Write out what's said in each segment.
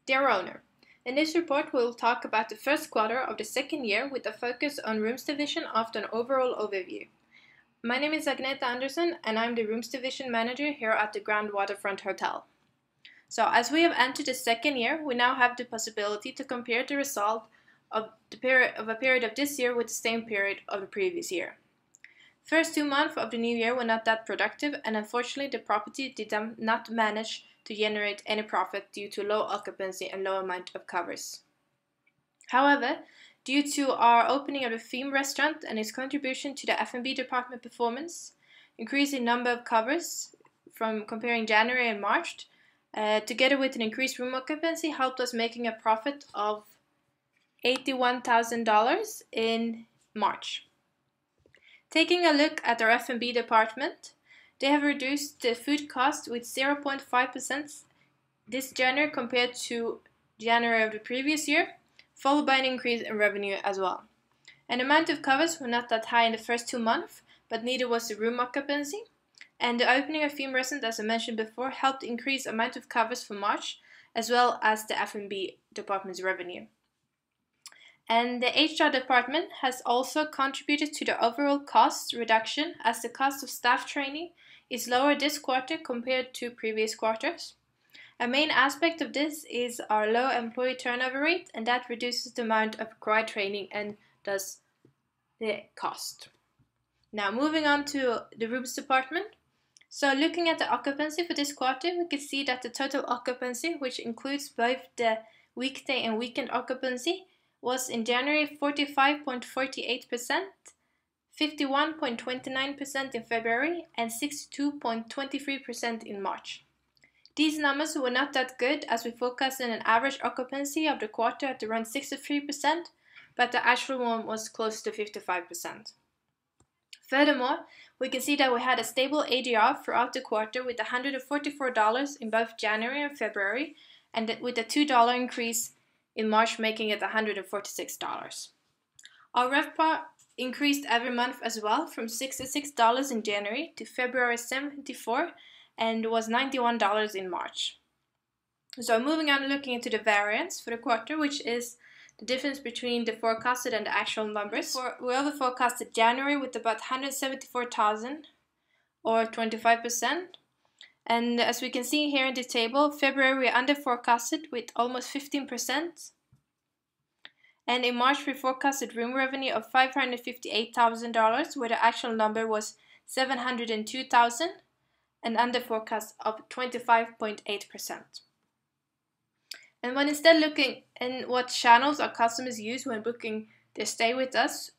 Dear owner, in this report we will talk about the first quarter of the second year with a focus on rooms division after an overall overview. My name is Agneta Andersson and I'm the rooms division manager here at the Grand Waterfront Hotel. So as we have entered the second year, we now have the possibility to compare the result of a period of this year with the same period of the previous year. First 2 months of the new year were not that productive, and unfortunately the property did not manage to generate any profit due to low occupancy and low amount of covers. However, due to our opening of the theme restaurant and its contribution to the F&B department performance, increase in number of covers from comparing January and March, together with an increased room occupancy, helped us making a profit of $81,000 in March. Taking a look at our F&B department, they have reduced the food cost with 0.5% this January compared to January of the previous year, followed by an increase in revenue as well. And the amount of covers were not that high in the first 2 months, but neither was the room occupancy. And the opening of theme restaurant, as I mentioned before, helped increase the amount of covers for March, as well as the F&B department's revenue. And the HR department has also contributed to the overall cost reduction, as the cost of staff training is lower this quarter compared to previous quarters. A main aspect of this is our low employee turnover rate, and that reduces the amount of required training and thus the cost. Now moving on to the rooms department. So looking at the occupancy for this quarter, we can see that the total occupancy, which includes both the weekday and weekend occupancy, was in January 45.48%, 51.29% in February, and 62.23% in March. These numbers were not that good, as we focused on an average occupancy of the quarter at around 63%, but the actual one was close to 55%. Furthermore, we can see that we had a stable ADR throughout the quarter with $144 in both January and February, and with a $2 increase in March, making it $146. Our RevPAR increased every month as well, from $66 in January to February $74 and was $91 in March. So moving on, looking into the variance for the quarter, which is the difference between the forecasted and the actual numbers. We over forecasted January with about $174,000 or 25%. And as we can see here in the table, February we under forecasted with almost 15%. And in March we forecasted room revenue of $558,000, where the actual number was $702,000, and under forecast of 25.8%. And when instead looking at what channels our customers use when booking their stay with us,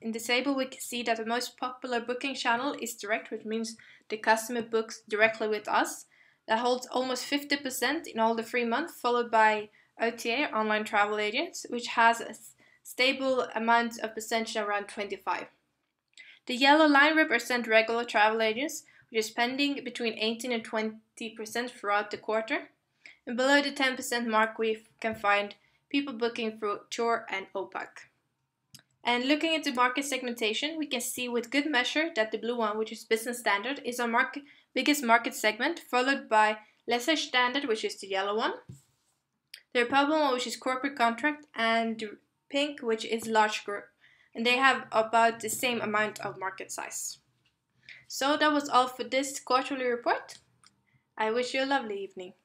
in this table we can see that the most popular booking channel is direct, which means the customer books directly with us. That holds almost 50% in all the 3 months, followed by OTA, online travel agents, which has a stable amount of percentage around 25%. The yellow line represents regular travel agents, which is spending between 18 and 20% throughout the quarter. And below the 10% mark we can find people booking through Tour and OPAC. And looking at the market segmentation, we can see with good measure that the blue one, which is business standard, is our biggest market segment, followed by lesser standard, which is the yellow one, the Republic one, which is corporate contract, and the pink, which is large group. And they have about the same amount of market size. So that was all for this quarterly report. I wish you a lovely evening.